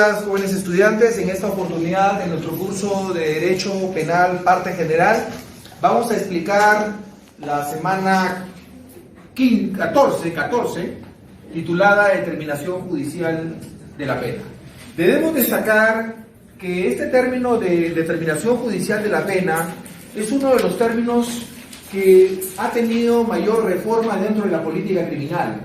días, jóvenes estudiantes. En esta oportunidad, en nuestro curso de Derecho Penal, parte general, vamos a explicar la semana 14, titulada Determinación Judicial de la Pena. Debemos destacar que este término de determinación judicial de la pena es uno de los términos que ha tenido mayor reforma dentro de la política criminal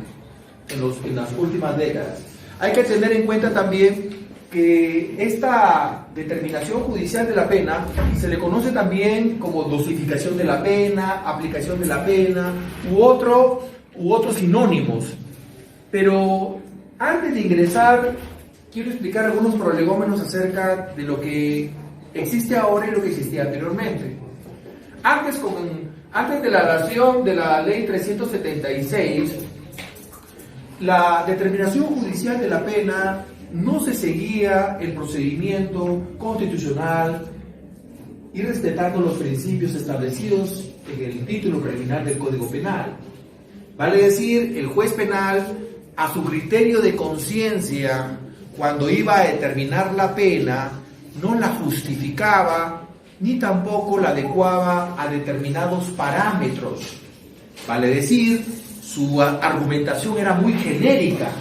en las últimas décadas. Hay que tener en cuenta también que esta determinación judicial de la pena se le conoce también como dosificación de la pena, aplicación de la pena u otros sinónimos. Pero antes de ingresar, quiero explicar algunos prolegómenos acerca de lo que existe ahora y lo que existía anteriormente. Antes de la dación de la ley 376, la determinación judicial de la pena no se seguía el procedimiento constitucional y respetando los principios establecidos en el título preliminar del Código Penal. Vale decir, el juez penal, a su criterio de conciencia, cuando iba a determinar la pena, no la justificaba ni tampoco la adecuaba a determinados parámetros. Vale decir, su argumentación era muy genérica,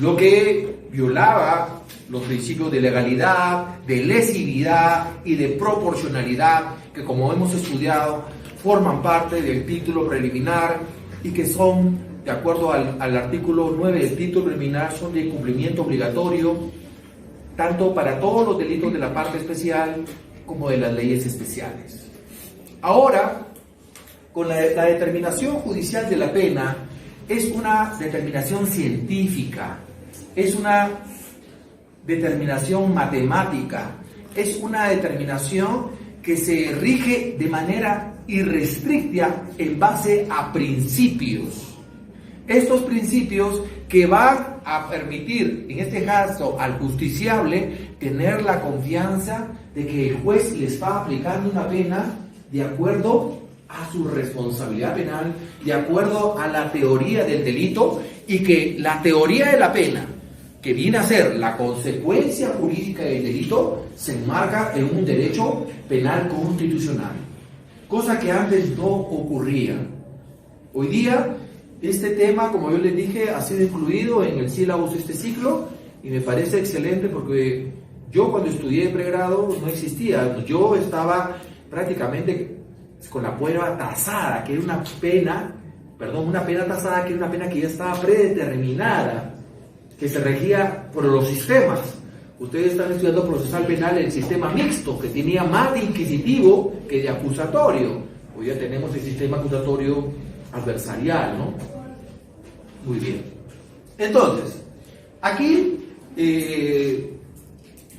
lo que violaba los principios de legalidad, de lesividad y de proporcionalidad, que como hemos estudiado, forman parte del título preliminar y que son, de acuerdo al artículo 9 del título preliminar, son de cumplimiento obligatorio, tanto para todos los delitos de la parte especial como de las leyes especiales. Ahora, con la determinación judicial de la pena, es una determinación científica, es una determinación matemática, es una determinación que se rige de manera irrestricta en base a principios. Estos principios que van a permitir, en este caso, al justiciable tener la confianza de que el juez le está aplicando una pena de acuerdo a su responsabilidad penal, de acuerdo a la teoría del delito, y que la teoría de la pena, que viene a ser la consecuencia jurídica del delito, se enmarca en un derecho penal constitucional, cosa que antes no ocurría. Hoy día, este tema, como yo les dije, ha sido incluido en el sílabus de este ciclo, y me parece excelente porque yo cuando estudié pregrado no existía. Yo estaba prácticamente con la prueba tasada, que era una pena tasada, que era una pena que ya estaba predeterminada, que se regía por los sistemas. Ustedes están estudiando procesal penal en el sistema mixto, que tenía más de inquisitivo que de acusatorio. Hoy ya tenemos el sistema acusatorio adversarial, ¿no? Muy bien. Entonces, aquí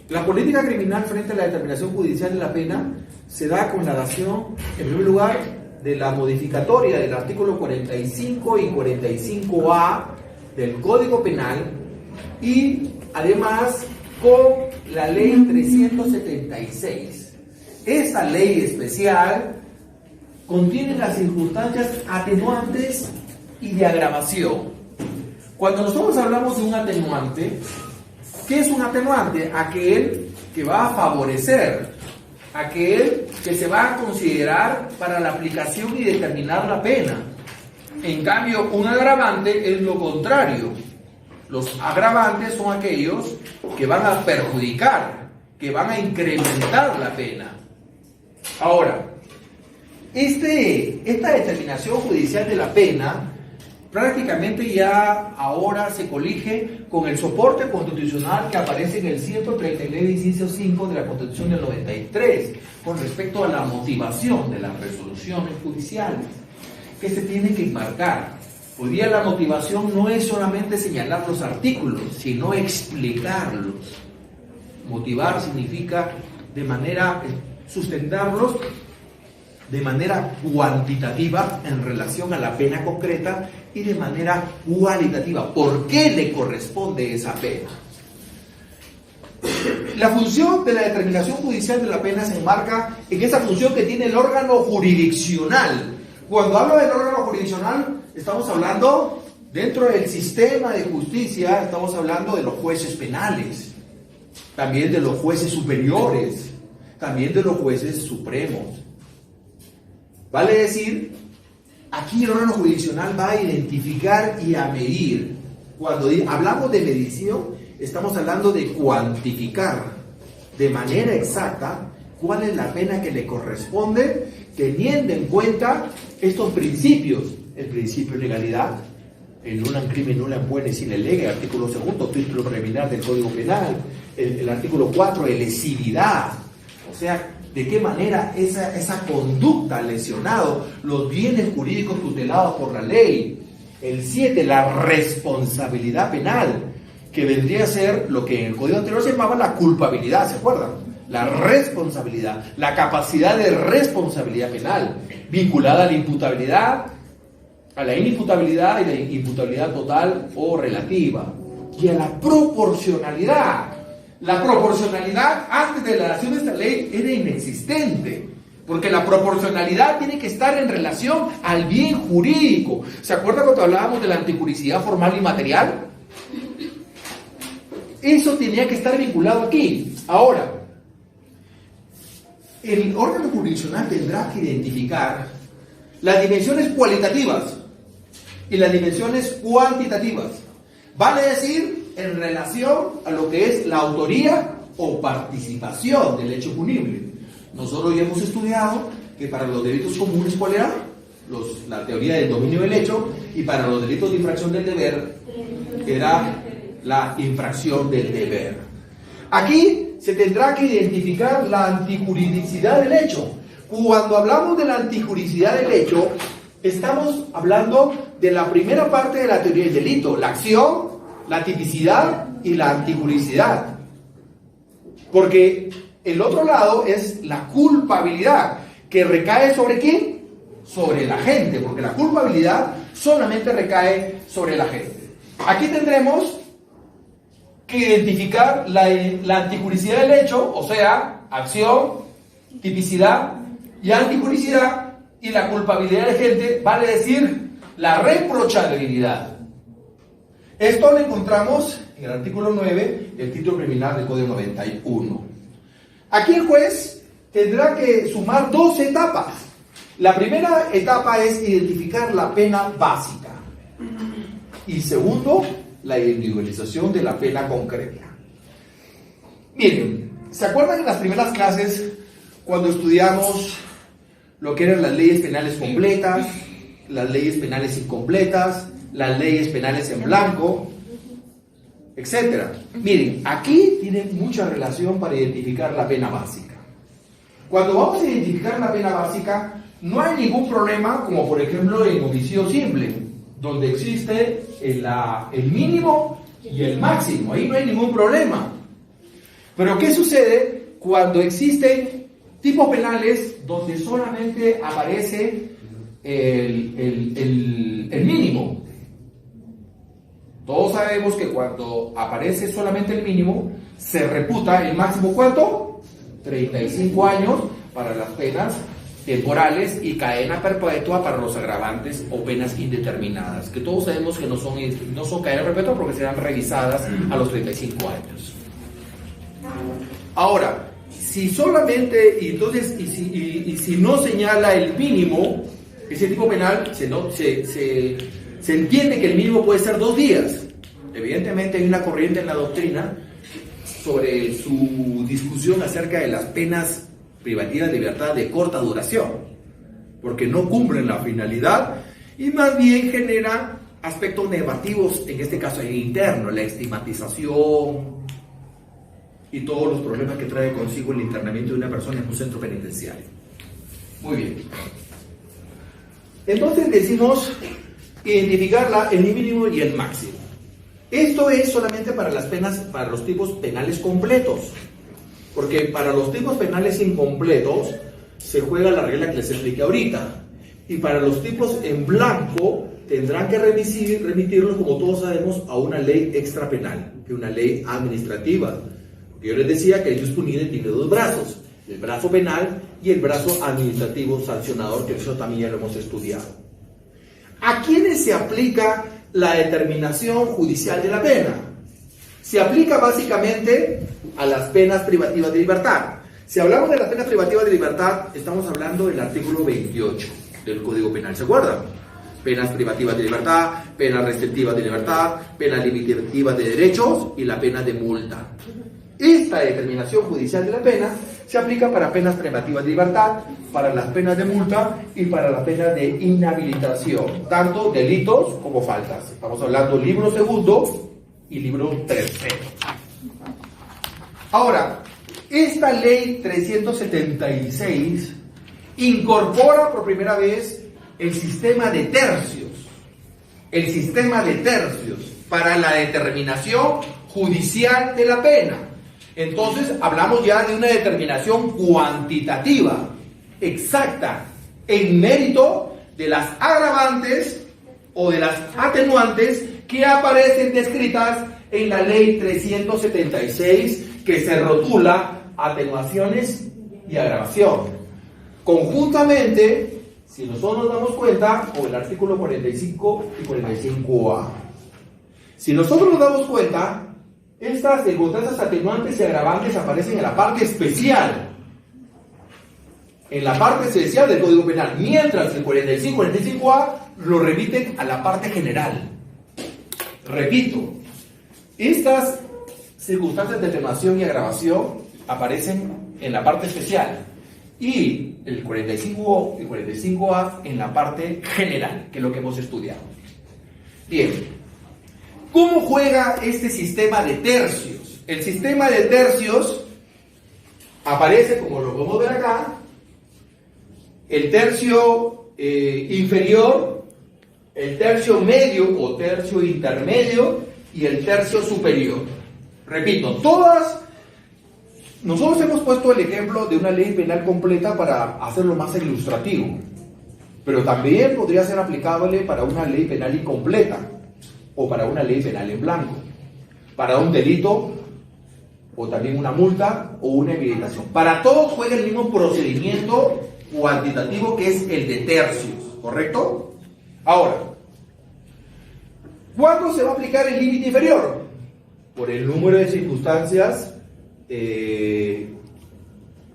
la política criminal frente a la determinación judicial de la pena se da con la dación, en primer lugar, de la modificatoria del artículo 45 y 45A del Código Penal, y además con la ley 376. Esta ley especial contiene las circunstancias atenuantes y de agravación. Cuando nosotros hablamos de un atenuante, ¿qué es un atenuante? Aquel que va a favorecer, aquel que se va a considerar para la aplicación y determinar la pena. En cambio, un agravante es lo contrario. Los agravantes son aquellos que van a perjudicar, que van a incrementar la pena. Ahora, esta determinación judicial de la pena prácticamente ya ahora se colige con el soporte constitucional que aparece en el 139, inciso 5 de la Constitución del 93, con respecto a la motivación de las resoluciones judiciales, que se tienen que enmarcar. Hoy día la motivación no es solamente señalar los artículos, sino explicarlos. Motivar significa sustentarlos de manera cuantitativa en relación a la pena concreta y de manera cualitativa. ¿Por qué le corresponde esa pena? La función de la determinación judicial de la pena se enmarca en esa función que tiene el órgano jurisdiccional. Cuando hablo del órgano jurisdiccional, estamos hablando dentro del sistema de justicia, estamos hablando de los jueces penales. también de los jueces superiores, también de los jueces supremos. Vale decir, aquí el órgano jurisdiccional va a identificar y a medir. Cuando hablamos de medición, estamos hablando de cuantificar de manera exacta cuál es la pena que le corresponde, teniendo en cuenta estos principios: el principio de legalidad, el nullum crimen nullum poene sine lege, artículo 2, título preliminar del Código Penal, el artículo 4, de lesividad, o sea, de qué manera esa conducta ha lesionado los bienes jurídicos tutelados por la ley. El 7, la responsabilidad penal, que vendría a ser lo que en el Código anterior se llamaba la culpabilidad, ¿se acuerdan? La responsabilidad, la capacidad de responsabilidad penal, vinculada a la imputabilidad, a la inimputabilidad y la imputabilidad total o relativa, y a la proporcionalidad. La proporcionalidad antes de la dación de esta ley era inexistente, porque la proporcionalidad tiene que estar en relación al bien jurídico. ¿Se acuerda cuando hablábamos de la antijuricidad formal y material? Eso tenía que estar vinculado aquí. Ahora, el órgano jurisdiccional tendrá que identificar las dimensiones cualitativas y las dimensiones cuantitativas. Vale decir, en relación a lo que es la autoría o participación del hecho punible. Nosotros ya hemos estudiado que para los delitos comunes, ¿cuál era? La teoría del dominio del hecho, y para los delitos de infracción del deber era la infracción del deber. Aquí se tendrá que identificar la antijuridicidad del hecho. Cuando hablamos de la antijuridicidad del hecho, estamos hablando de la primera parte de la teoría del delito: la acción, la tipicidad y la antijuridicidad. Porque el otro lado es la culpabilidad, que recae ¿sobre quién? Sobre el agente, porque la culpabilidad solamente recae sobre el agente. Aquí tendremos que identificar la antijuridicidad del hecho, o sea, acción, tipicidad y antijuridicidad, y la culpabilidad del agente, vale decir, la reprochabilidad. Esto lo encontramos en el artículo 9 del título preliminar del Código 91. Aquí el juez tendrá que sumar dos etapas. La primera etapa es identificar la pena básica. Y segundo, la individualización de la pena concreta. Miren, ¿se acuerdan en las primeras clases cuando estudiamos lo que eran las leyes penales completas, las leyes penales incompletas, las leyes penales en blanco, etcétera? Miren, aquí tiene mucha relación para identificar la pena básica. Cuando vamos a identificar la pena básica, no hay ningún problema, como por ejemplo en homicidio simple, donde existe el mínimo y el máximo. Ahí no hay ningún problema. Pero ¿qué sucede cuando existen tipos penales donde solamente aparece el mínimo? Todos sabemos que cuando aparece solamente el mínimo, se reputa el máximo, ¿cuánto? 35 años para las penas temporales y cadena perpetua para los agravantes o penas indeterminadas, que todos sabemos que no son cadena perpetua porque serán revisadas a los 35 años. Ahora, si solamente, y si no señala el mínimo, ese tipo penal se entiende que el mínimo puede ser 2 días. Evidentemente hay una corriente en la doctrina sobre su discusión acerca de las penas privativas de libertad de corta duración, porque no cumplen la finalidad y más bien genera aspectos negativos, en este caso el interno, la estigmatización y todos los problemas que trae consigo el internamiento de una persona en un centro penitenciario. Muy bien. Entonces decimos identificar el mínimo y el máximo. Esto es solamente para las penas, para los tipos penales completos. Porque para los tipos penales incompletos se juega la regla que les expliqué ahorita. Y para los tipos en blanco tendrán que remitirlos, como todos sabemos, a una ley extrapenal, que es una ley administrativa. Porque yo les decía que el jus punide tiene 2 brazos, el brazo penal y el brazo administrativo sancionador, que eso también ya lo hemos estudiado. ¿A quiénes se aplica la determinación judicial de la pena? Se aplica básicamente a las penas privativas de libertad. Si hablamos de las penas privativas de libertad, estamos hablando del artículo 28 del Código Penal, ¿se acuerdan? Penas privativas de libertad, penas restrictivas de libertad, penas limitativas de derechos y la pena de multa. Esta determinación judicial de la pena se aplica para penas privativas de libertad, para las penas de multa y para las penas de inhabilitación, tanto delitos como faltas. Estamos hablando libro segundo y libro tercero. Ahora, esta ley 376 incorpora por primera vez el sistema de tercios para la determinación judicial de la pena. Entonces hablamos ya de una determinación cuantitativa, exacta, en mérito de las agravantes o de las atenuantes que aparecen descritas en la ley 376, que se rotula atenuaciones y agravación. Conjuntamente, si nosotros nos damos cuenta, con el artículo 45 y 45A. Si nosotros nos damos cuenta, estas circunstancias atenuantes y agravantes aparecen en la parte especial. En la parte especial del Código Penal, mientras el 45 y 45A lo remiten a la parte general. Repito, estas circunstancias de atenuación y agravación aparecen en la parte especial y el 45 y 45A en la parte general, que es lo que hemos estudiado. Bien. ¿Cómo juega este sistema de tercios? El sistema de tercios aparece, como lo podemos ver acá, el tercio inferior, el tercio medio o tercio intermedio y el tercio superior. Repito, nosotros hemos puesto el ejemplo de una ley penal completa para hacerlo más ilustrativo, pero también podría ser aplicable para una ley penal incompleta, o para una ley penal en blanco, para un delito, o también una multa, o una inhabilitación. Para todos juega el mismo procedimiento cuantitativo, que es el de tercios, ¿correcto? Ahora, ¿cuándo se va a aplicar el límite inferior? Por el número de circunstancias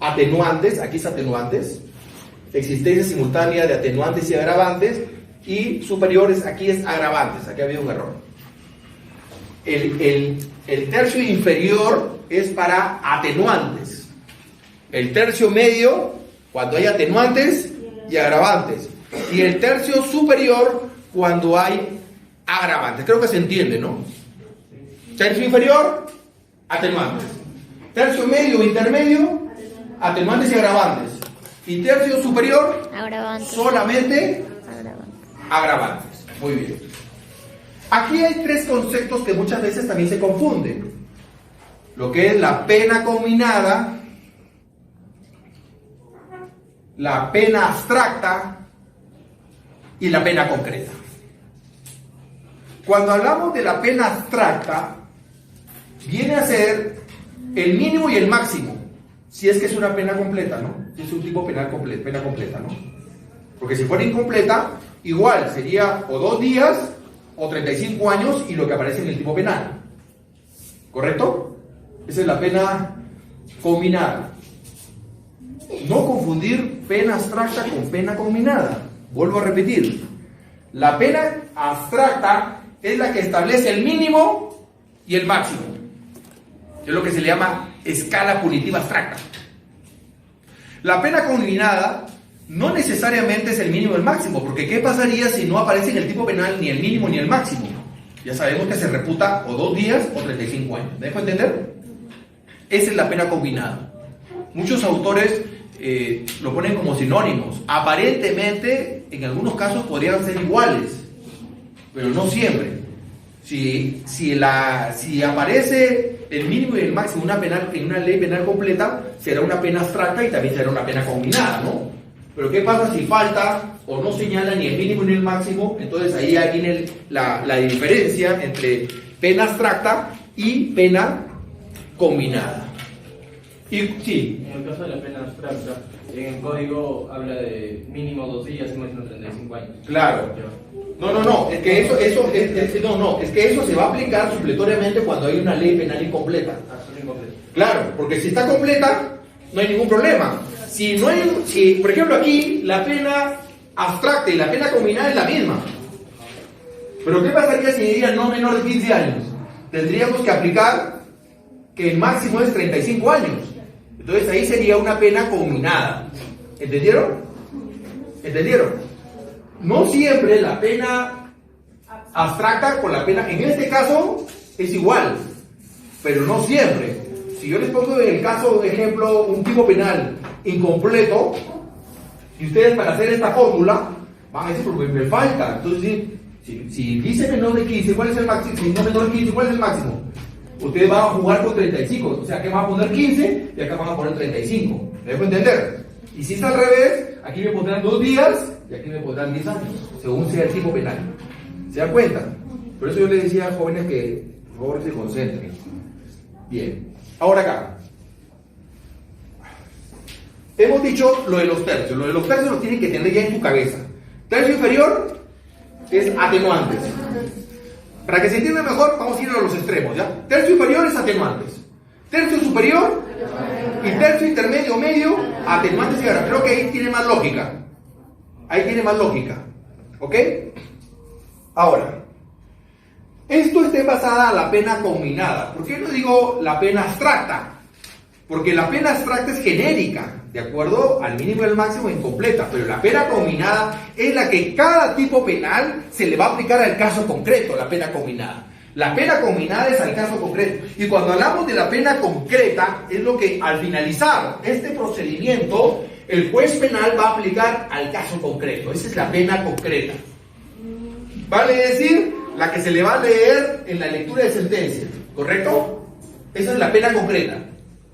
atenuantes, aquí es atenuantes, existencia simultánea de atenuantes y agravantes, y superiores, aquí es agravantes, aquí había un error. El tercio inferior es para atenuantes. El tercio medio, cuando hay atenuantes y agravantes. Y el tercio superior, cuando hay agravantes. Creo que se entiende, ¿no? Tercio inferior, atenuantes. Tercio medio o intermedio, atenuantes y agravantes. Y tercio superior, agravantes. Solamente agravantes. Muy bien. Aquí hay tres conceptos que muchas veces también se confunden. Lo que es la pena combinada, la pena abstracta y la pena concreta. Cuando hablamos de la pena abstracta, viene a ser el mínimo y el máximo, si es que es una pena completa, ¿no? Si es un tipo penal pena completa, ¿no? Porque si fuera incompleta, igual sería o 2 días o 35 años y lo que aparece en el tipo penal. ¿Correcto? Esa es la pena combinada. No confundir pena abstracta con pena combinada. Vuelvo a repetir. La pena abstracta es la que establece el mínimo y el máximo. Es lo que se le llama escala punitiva abstracta. La pena combinada no necesariamente es el mínimo y el máximo, porque ¿qué pasaría si no aparece en el tipo penal ni el mínimo ni el máximo? Ya sabemos que se reputa o 2 días o 35 años. ¿Me dejo entender? Esa es la pena combinada. Muchos autores lo ponen como sinónimos. Aparentemente, en algunos casos podrían ser iguales, pero no siempre. Si aparece el mínimo y el máximo en una ley penal completa, será una pena abstracta y también será una pena combinada, ¿no? Pero ¿qué pasa si falta o no señala ni el mínimo ni el máximo? Entonces ahí viene la diferencia entre pena abstracta y pena combinada. Y sí. En el caso de la pena abstracta, en el código habla de mínimo 2 días y máximo 35 años. Claro. No, es que es que eso se va a aplicar supletoriamente cuando hay una ley penal incompleta. Claro, porque si está completa, no hay ningún problema. Si, por ejemplo, aquí la pena abstracta y la pena combinada es la misma. Pero ¿qué pasaría si diría no menor de 15 años? Tendríamos que aplicar que el máximo es 35 años. Entonces ahí sería una pena combinada. ¿Entendieron? No siempre la pena abstracta con la pena, en este caso es igual, pero no siempre. Si yo les pongo en el caso, de ejemplo, un tipo penal incompleto, y ustedes para hacer esta fórmula van a decir, porque me falta. Entonces, si dice menor de 15, ¿cuál es el máximo? Si no menor de 15, ¿cuál es el máximo? Ustedes van a jugar con 35, o sea que van a poner 15 y acá van a poner 35. ¿Me dejo entender? Y si es al revés, aquí me pondrán 2 días y aquí me pondrán 10 años, según sea el tipo penal. ¿Se dan cuenta? Por eso yo les decía a jóvenes que por favor se concentren. Bien, ahora acá. Hemos dicho lo de los tercios. Lo de los tercios lo tienen que tener ya en su cabeza. Tercio inferior es atenuantes. Para que se entienda mejor, vamos a ir a los extremos, ¿ya? Tercio inferior es atenuantes. Tercio superior y tercio intermedio medio, atenuantes y ahora. Creo que ahí tiene más lógica. ¿Ok? Ahora, esto está basada en la pena combinada. ¿Por qué no digo la pena abstracta? Porque la pena abstracta es genérica, de acuerdo al mínimo y al máximo incompleta, pero la pena combinada es la que cada tipo penal se le va a aplicar al caso concreto, la pena combinada. La pena combinada es al caso concreto. Y cuando hablamos de la pena concreta, es lo que al finalizar este procedimiento, el juez penal va a aplicar al caso concreto. Esa es la pena concreta. Vale decir, la que se le va a leer en la lectura de sentencia, ¿correcto? Esa es la pena concreta.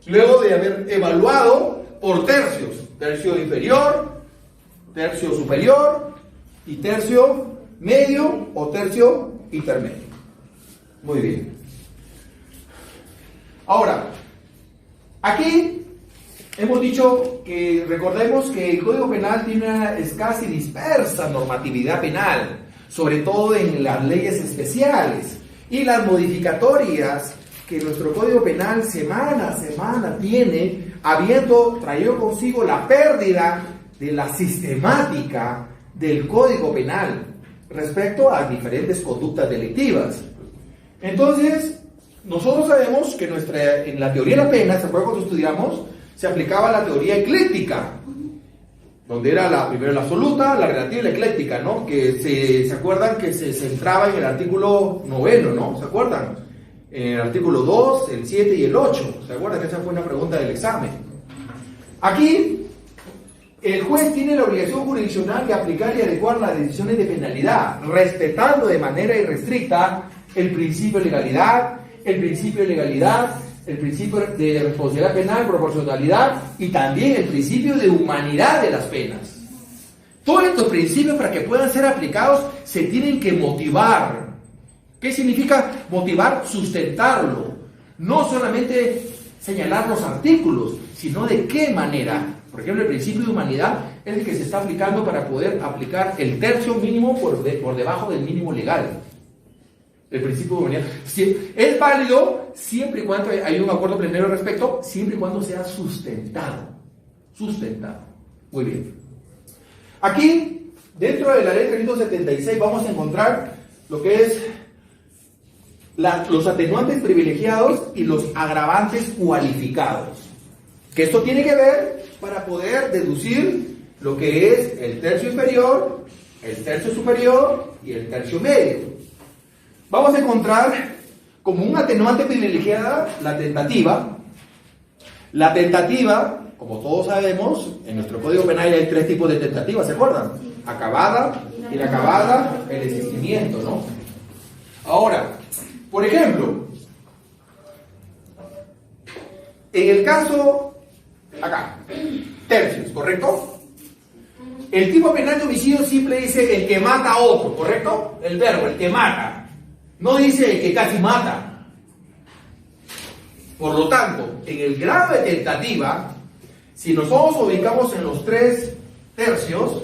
Luego de haber evaluado por tercios, tercio inferior, tercio superior y tercio medio o tercio intermedio. Muy bien. Ahora, aquí hemos dicho que recordemos que el Código Penal tiene una escasa y dispersa normatividad penal, sobre todo en las leyes especiales y las modificatorias que nuestro Código Penal semana a semana tiene, habiendo traído consigo la pérdida de la sistemática del Código Penal respecto a diferentes conductas delictivas. Entonces, nosotros sabemos que en la teoría de la pena, ¿se acuerdan cuando estudiamos? Se aplicaba la teoría ecléctica, donde era primero la absoluta, la relativa y la ecléctica, ¿no? Que ¿se acuerdan que se centraba en el artículo 9, ¿no? ¿Se acuerdan? En el artículo 2, el 7 y el 8. ¿Se acuerdan que esa fue una pregunta del examen? Aquí, el juez tiene la obligación jurisdiccional de aplicar y adecuar las decisiones de penalidad, respetando de manera irrestricta el principio de legalidad, el principio de responsabilidad penal, proporcionalidad y también el principio de humanidad de las penas. Todos estos principios, para que puedan ser aplicados, se tienen que motivar. ¿Qué significa motivar? Sustentarlo. No solamente señalar los artículos, sino de qué manera. Por ejemplo, el principio de humanidad es el que se está aplicando para poder aplicar el tercio mínimo por debajo del mínimo legal. El principio de humanidad es válido siempre y cuando hay un acuerdo plenario al respecto, siempre y cuando sea sustentado. Muy bien. Aquí, dentro de la ley 376, vamos a encontrar lo que es los atenuantes privilegiados y los agravantes cualificados. Que esto tiene que ver para poder deducir lo que es el tercio inferior, el tercio superior y el tercio medio. Vamos a encontrar como un atenuante privilegiada la tentativa. La tentativa, como todos sabemos, en nuestro Código Penal hay 3 tipos de tentativas, ¿se acuerdan? Acabada, inacabada, el desistimiento, ¿no? Ahora, por ejemplo, en el caso, acá, tercios, ¿correcto? El tipo penal de homicidio simple dice el que mata a otro, ¿correcto? El verbo, el que mata. No dice el que casi mata. Por lo tanto, en el grado de tentativa, si nosotros ubicamos en los 3 tercios,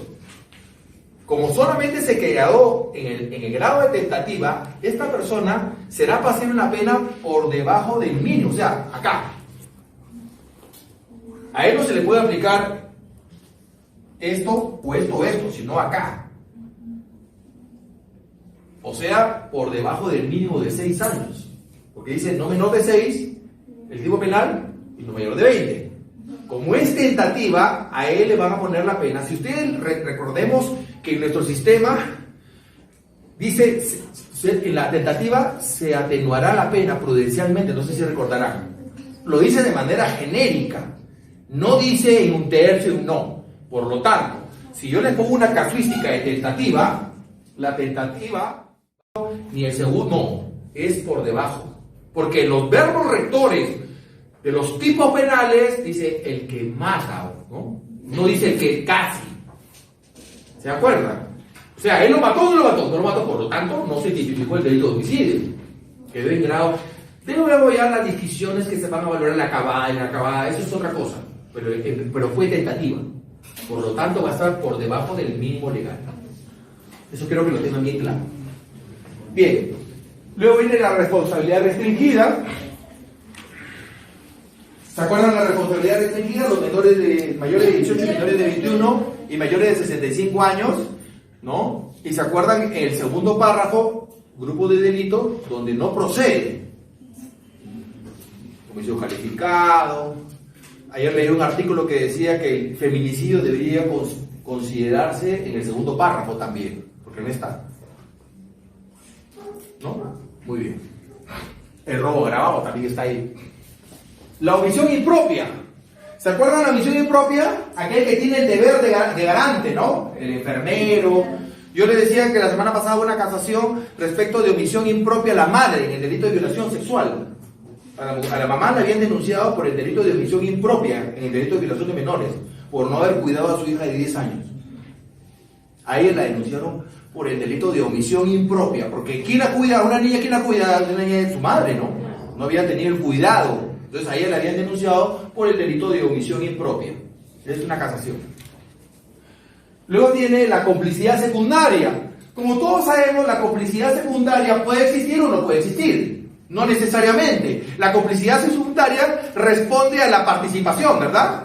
Como solamente se quedó en el grado de tentativa, esta persona será pasible una pena por debajo del mínimo, o sea, acá. A él no se le puede aplicar esto o esto o esto, sino acá. O sea, por debajo del mínimo de 6 años. Porque dice no menor de 6, el tipo penal, y no mayor de 20. Como es tentativa, a él le van a poner la pena. Si ustedes recordemos que en nuestro sistema dice en la tentativa se atenuará la pena prudencialmente, no sé si recordarán. Lo dice de manera genérica, no dice en un tercio, no. Por lo tanto, si yo le pongo una casuística de tentativa, la tentativa ni el segundo no, es por debajo. Porque los verbos rectores de los tipos penales dice el que mata, ¿no? No dice el que casi. ¿Se acuerdan? O sea, él lo mató o no lo mató, no lo mató, por lo tanto no se tipificó el delito de homicidio. Quedó en grado. Luego ya las discusiones que se van a valorar en la cabada, eso es otra cosa. Pero fue tentativa. Por lo tanto va a estar por debajo del mínimo legal. Eso creo que lo tengan bien claro. Bien. Luego viene la responsabilidad restringida. ¿Se acuerdan la responsabilidad restringida? Los mayores de 18, menores de 21 y mayores de 65 años, ¿no? Y se acuerdan el segundo párrafo, grupo de delito, donde no procede. Homicidio calificado. Ayer leí un artículo que decía que el feminicidio debería considerarse en el segundo párrafo también, porque no está. ¿No? Muy bien. El robo agravado también está ahí. La omisión impropia. ¿Se acuerdan la omisión impropia? Aquel que tiene el deber de garante, ¿no? El enfermero. Yo les decía que la semana pasada hubo una casación respecto de omisión impropia a la madre en el delito de violación sexual. A la mamá la habían denunciado por el delito de omisión impropia en el delito de violación de menores, por no haber cuidado a su hija de 10 años. A ella la denunciaron por el delito de omisión impropia, porque ¿quién la cuida? Una niña, ¿quién la cuida? Una niña de su madre, ¿no? No había tenido el cuidado. Entonces a ella la habían denunciado por el delito de omisión impropia. Es una casación. Luego tiene la complicidad secundaria. Como todos sabemos, la complicidad secundaria puede existir o no puede existir. No necesariamente. La complicidad secundaria responde a la participación, ¿verdad?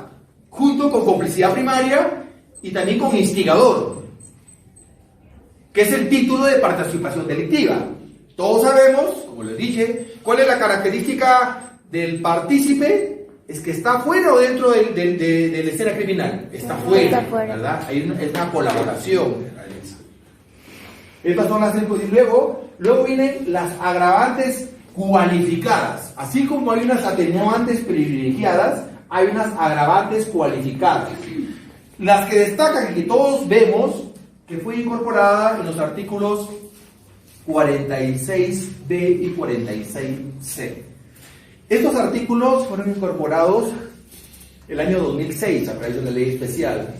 Junto con complicidad primaria y también con instigador, que es el título de participación delictiva. Todos sabemos, como les dije, cuál es la característica del partícipe. Es que está fuera o dentro de la escena criminal. Está fuera, ¿verdad? Hay una colaboración. Estas son las... Y luego vienen las agravantes cualificadas. Así como hay unas atenuantes privilegiadas, hay unas agravantes cualificadas. Las que destacan y que todos vemos que fue incorporada en los artículos 46B y 46C. Estos artículos fueron incorporados el año 2006 a través de una ley especial.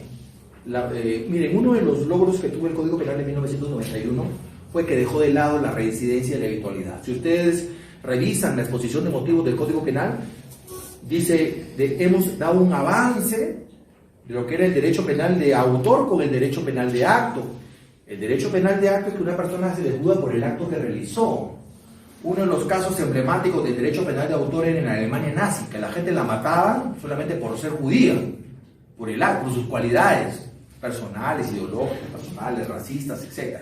Miren, uno de los logros que tuvo el Código Penal de 1991 fue que dejó de lado la reincidencia y la habitualidad. Si ustedes revisan la exposición de motivos del Código Penal, dice, hemos dado un avance de lo que era el derecho penal de autor con el derecho penal de acto. El derecho penal de acto es que una persona se le juzga por el acto que realizó. Uno de los casos emblemáticos del derecho penal de autor era en la Alemania nazi, que la gente la mataban solamente por ser judía, por el acto, por sus cualidades personales, ideológicas, personales, racistas, etc.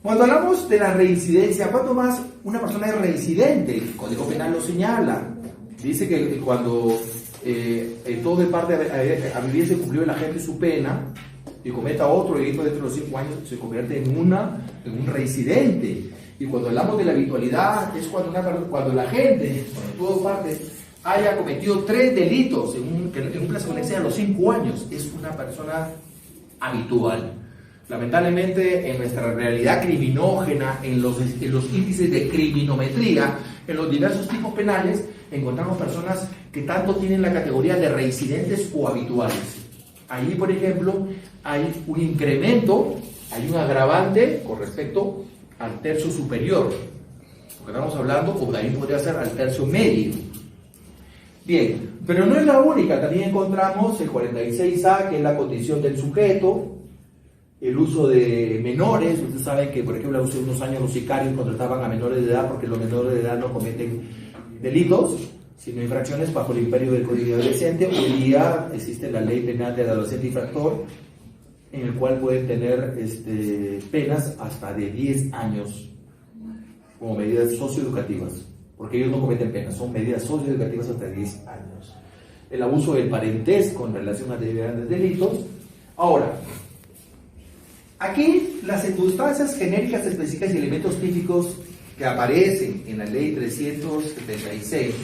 Cuando hablamos de la reincidencia, ¿cuánto más una persona es reincidente? El Código Penal lo señala. Dice que cuando todo de parte a vivir se cumplió el agente su pena y cometa otro delito dentro de los 5 años, se convierte en un reincidente. Y cuando hablamos de la habitualidad, es cuando la gente, cuando todo parte, haya cometido 3 delitos en un plazo que no exceda los 5 años, es una persona habitual. Lamentablemente, en nuestra realidad criminógena, en los índices de criminometría, en los diversos tipos penales, encontramos personas que tanto tienen la categoría de reincidentes o habituales. Allí, por ejemplo, hay un incremento, hay un agravante con respecto al tercio superior, porque estamos hablando, o también podría ser al tercio medio. Bien, pero no es la única, también encontramos el 46A, que es la condición del sujeto, el uso de menores. Ustedes saben que, por ejemplo, hace unos años los sicarios contrataban a menores de edad porque los menores de edad no cometen delitos, sino infracciones bajo el imperio del Código Adolescente. Hoy día existe la ley penal del adolescente infractor, en el cual pueden tener penas hasta de 10 años como medidas socioeducativas, porque ellos no cometen penas, son medidas socioeducativas hasta 10 años. El abuso del parentesco en relación a grandes delitos. Ahora, aquí las circunstancias genéricas, específicas y elementos típicos que aparecen en la ley 376,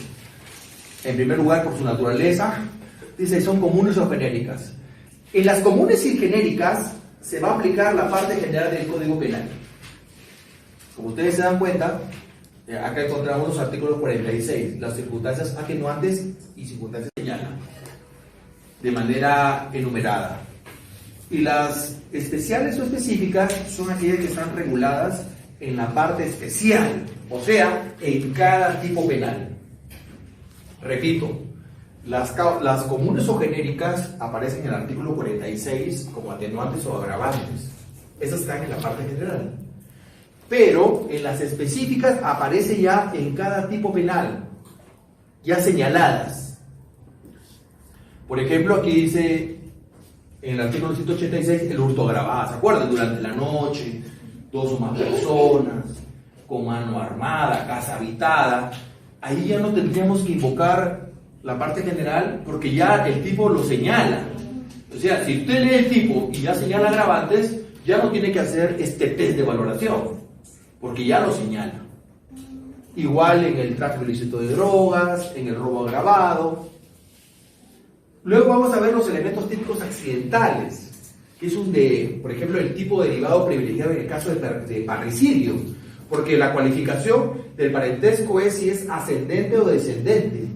en primer lugar, por su naturaleza, dice, son comunes o genéricas. En las comunes y genéricas se va a aplicar la parte general del Código Penal. Como ustedes se dan cuenta, acá encontramos los artículos 46, las circunstancias atenuantes y circunstancias señalan, de manera enumerada. Y las especiales o específicas son aquellas que están reguladas en la parte especial, o sea, en cada tipo penal. Repito, las comunes o genéricas aparecen en el artículo 46 como atenuantes o agravantes. Esas están en la parte general. Pero en las específicas aparece ya en cada tipo penal, ya señaladas. Por ejemplo, aquí dice en el artículo 186 el hurto agravado. ¿Se acuerdan? Durante la noche, 2 o más personas, con mano armada, casa habitada. Ahí ya no tendríamos que invocar la parte general porque ya el tipo lo señala. O sea, si usted lee el tipo y ya señala agravantes, ya no tiene que hacer este test de valoración, porque ya lo señala. Igual en el tráfico ilícito de drogas, en el robo agravado. Luego vamos a ver los elementos típicos accidentales, que es por ejemplo, el tipo derivado privilegiado en el caso de parricidio, porque la cualificación del parentesco es si es ascendente o descendente.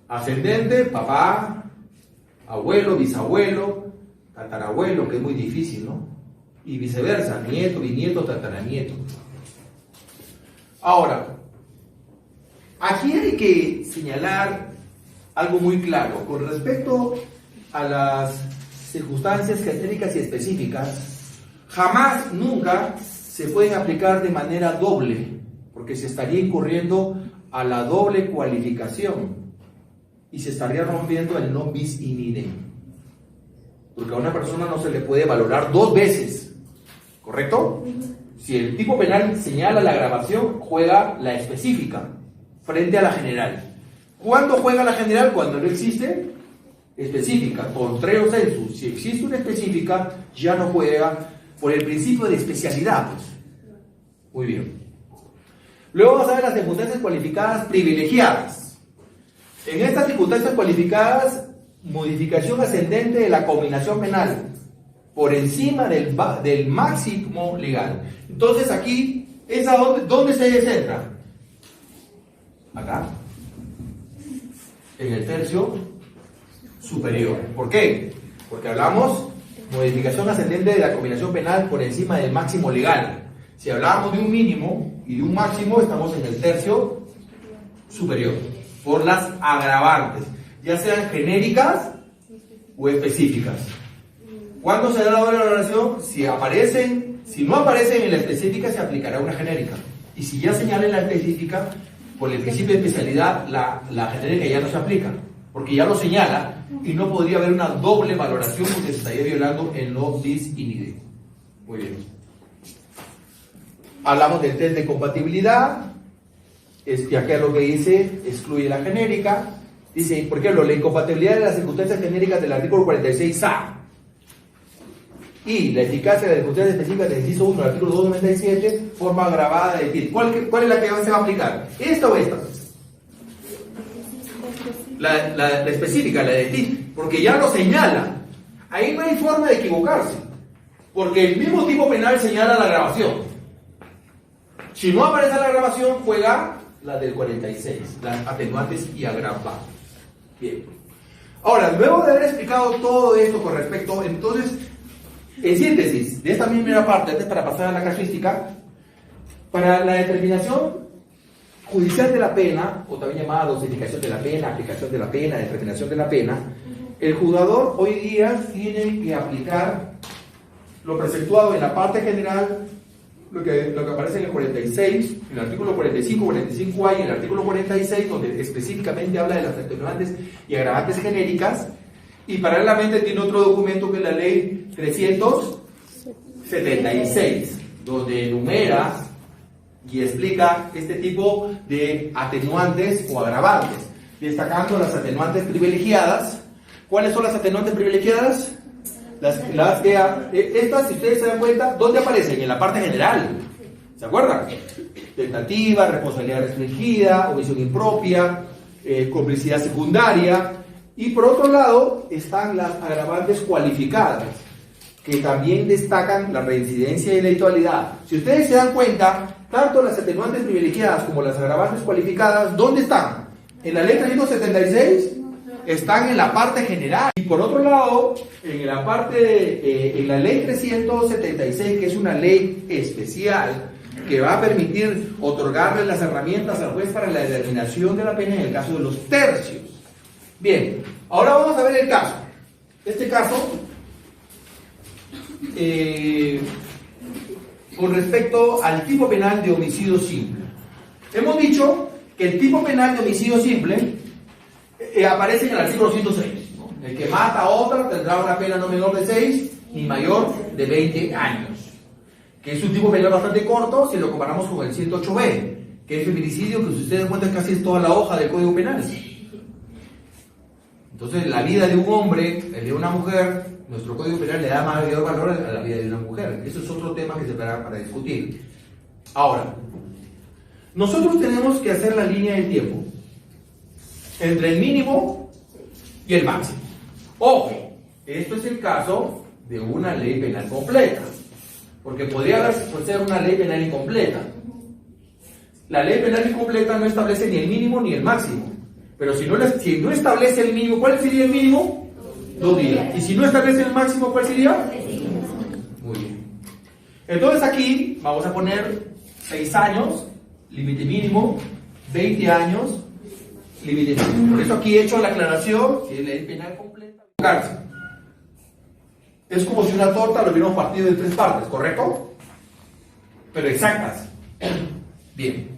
Ascendente, papá, abuelo, bisabuelo, tatarabuelo, que es muy difícil, ¿no? Y viceversa, nieto, bisnieto, tataranieto. Ahora, aquí hay que señalar algo muy claro con respecto a las circunstancias genéricas y específicas. Jamás, nunca se pueden aplicar de manera doble, porque se estaría incurriendo a la doble cualificación y se estaría rompiendo el non bis in idem, porque a una persona no se le puede valorar 2 veces, ¿correcto? Si el tipo penal señala la agravación, juega la específica frente a la general. ¿Cuándo juega la general? Cuando no existe específica. Contrario sensu, si existe una específica, ya no juega por el principio de especialidad, pues. Muy bien. Luego vamos a ver las circunstancias cualificadas privilegiadas. En estas circunstancias cualificadas, modificación ascendente de la combinación penal por encima del máximo legal. Entonces aquí, ¿dónde se centra? Acá, en el tercio superior. ¿Por qué? Porque hablamos modificación ascendente de la combinación penal por encima del máximo legal. Si hablamos de un mínimo y de un máximo, estamos en el tercio superior, por las agravantes, ya sean genéricas o específicas. ¿Cuándo se da la valoración? Si no aparecen en la específica, se aplicará una genérica. Y si ya señala en la específica, por el principio de especialidad, la genérica ya no se aplica, porque ya lo señala y no podría haber una doble valoración porque se estaría violando el non bis in idem. Muy bien. Hablamos del test de compatibilidad. Y acá lo que dice, excluye la genérica. Dice, por ejemplo, la incompatibilidad de las circunstancias genéricas del artículo 46A y la eficacia de las circunstancias específicas del inciso 1 del artículo 297, forma agravada de TIR. ¿Cuál es la que se va a aplicar? ¿Esta o esta? La específica, la de TIR, porque ya lo señala. Ahí no hay forma de equivocarse, porque el mismo tipo penal señala la agravación. Si no aparece la agravación, juega la del 46, las atenuantes y agravados. Bien. Ahora, luego de haber explicado todo esto con respecto, entonces, en síntesis, de esta primera parte, antes para pasar a la casuística, para la determinación judicial de la pena, o también llamada dosificación de la pena, aplicación de la pena, determinación de la pena, el juzgador hoy día tiene que aplicar lo preceptuado en la parte general, lo que aparece en el 46, en el artículo 45, 45A y en el artículo 46, donde específicamente habla de las atenuantes y agravantes genéricas, y paralelamente tiene otro documento que es la ley 376, donde enumera y explica este tipo de atenuantes o agravantes, destacando las atenuantes privilegiadas. ¿Cuáles son las atenuantes privilegiadas? Estas, si ustedes se dan cuenta, ¿dónde aparecen? En la parte general. ¿Se acuerdan? Tentativa, responsabilidad restringida, omisión impropia, complicidad secundaria. Y por otro lado están las agravantes cualificadas, que también destacan la reincidencia y la habitualidad. Si ustedes se dan cuenta, tanto las atenuantes privilegiadas como las agravantes cualificadas, ¿dónde están? En la ley 376 están en la parte general. Y por otro lado, en la ley 376, que es una ley especial que va a permitir otorgarle las herramientas al juez para la determinación de la pena en el caso de los tercios. Bien, ahora vamos a ver el caso. Este caso, con respecto al tipo penal de homicidio simple. Hemos dicho que el tipo penal de homicidio simple aparece en el artículo 106. ¿No? El que mata a otra tendrá una pena no menor de 6 ni mayor de 20 años. Que es un tipo penal bastante corto si lo comparamos con el 108B, que es feminicidio, que si ustedes dan cuenta casi es toda la hoja del Código Penal. Entonces, la vida de un hombre, el de una mujer, nuestro Código Penal le da mayor valor a la vida de una mujer. Eso es otro tema que se para discutir. Ahora, nosotros tenemos que hacer la línea del tiempo entre el mínimo y el máximo. Ojo, esto es el caso de una ley penal completa, porque podría ser una ley penal incompleta. La ley penal incompleta no establece ni el mínimo ni el máximo. Pero si no establece el mínimo, ¿cuál sería el mínimo? 2 días. Y si no establece el máximo, ¿cuál sería? Muy bien. Entonces aquí vamos a poner 6 años, límite mínimo, 20 años, límite mínimo. Por eso aquí he hecho la aclaración que es ley penal completa. Es como si una torta lo hubiéramos partido en 3 partes, ¿correcto? Pero exactas. Bien.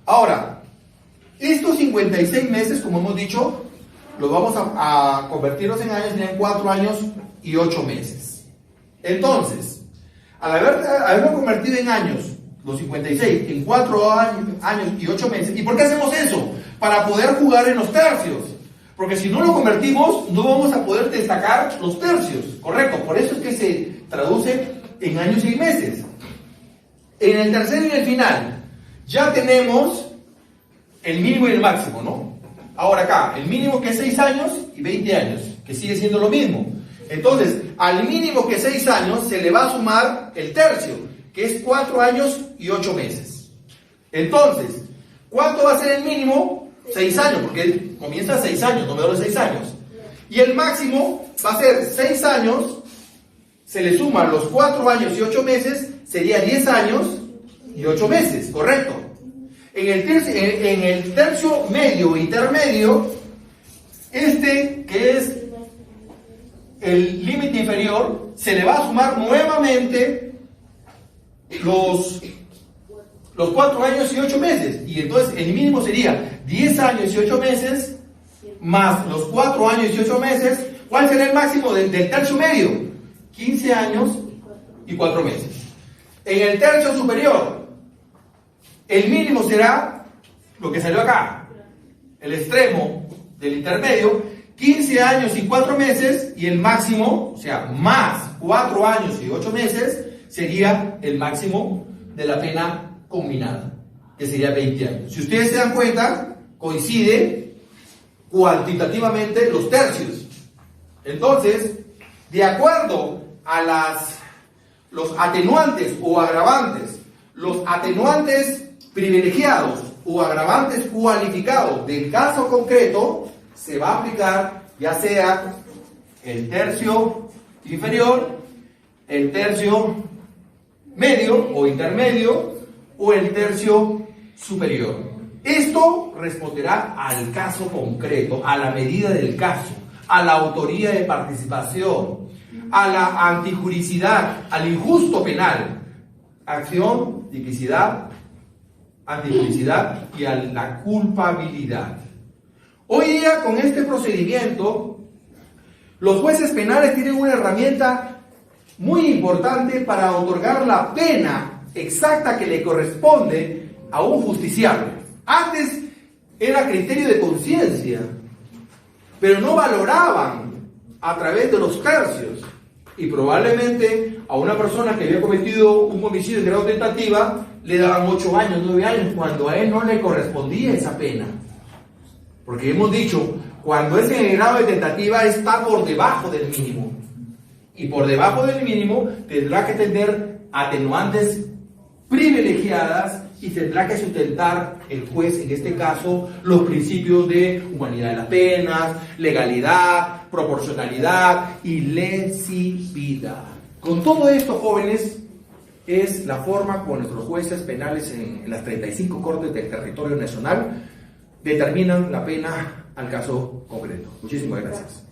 Ahora, estos 56 meses, como hemos dicho, los vamos a convertirlos en años, serían 4 años y 8 meses. Entonces, al haberlo convertido en años, los 56, en 4 años y 8 meses, ¿y por qué hacemos eso? Para poder jugar en los tercios. Porque si no lo convertimos, no vamos a poder destacar los tercios, ¿correcto? Por eso es que se traduce en años y meses. En el tercero y en el final, ya tenemos el mínimo y el máximo, ¿no? Ahora acá, el mínimo que es 6 años y 20 años, que sigue siendo lo mismo. Entonces, al mínimo que 6 años se le va a sumar el tercio, que es 4 años y 8 meses. Entonces, ¿cuánto va a ser el mínimo? 6 años, porque él comienza a 6 años, no menor de 6 años. Y el máximo va a ser 6 años, se le suman los 4 años y 8 meses, sería 10 años y 8 meses, ¿correcto? En el tercio medio e intermedio, que es el límite inferior, se le va a sumar nuevamente los 4 años y 8 meses. Y entonces el mínimo sería 10 años y 8 meses más los 4 años y 8 meses. ¿Cuál será el máximo del tercio medio? 15 años y 4 meses. En el tercio superior, el mínimo será lo que salió acá, el extremo del intermedio, 15 años y 4 meses, y el máximo, o sea, más 4 años y 8 meses, sería el máximo de la pena combinada, que sería 20 años. Si ustedes se dan cuenta, coincide cuantitativamente los tercios. Entonces, de acuerdo a los atenuantes o agravantes, los atenuantes privilegiados o agravantes cualificados del caso concreto, se va a aplicar ya sea el tercio inferior, el tercio medio o intermedio o el tercio superior. Esto responderá al caso concreto, a la medida del caso, a la autoría de participación, a la antijuricidad, al injusto penal. Acción, tipicidad, antijuricidad y a la culpabilidad. Hoy día, con este procedimiento, los jueces penales tienen una herramienta muy importante para otorgar la pena exacta que le corresponde a un justiciable. Antes era criterio de conciencia, pero no valoraban a través de los tercios. Y probablemente a una persona que había cometido un homicidio en grado tentativa le daban 8 años, 9 años, cuando a él no le correspondía esa pena. Porque hemos dicho, cuando es en el grado de tentativa está por debajo del mínimo. Y por debajo del mínimo tendrá que tener atenuantes privilegiadas y tendrá que sustentar el juez, en este caso, los principios de humanidad de las penas, legalidad, proporcionalidad y lesividad. Con todo esto, jóvenes, es la forma como nuestros jueces penales en las 35 cortes del territorio nacional determinan la pena al caso concreto. Muchísimas gracias.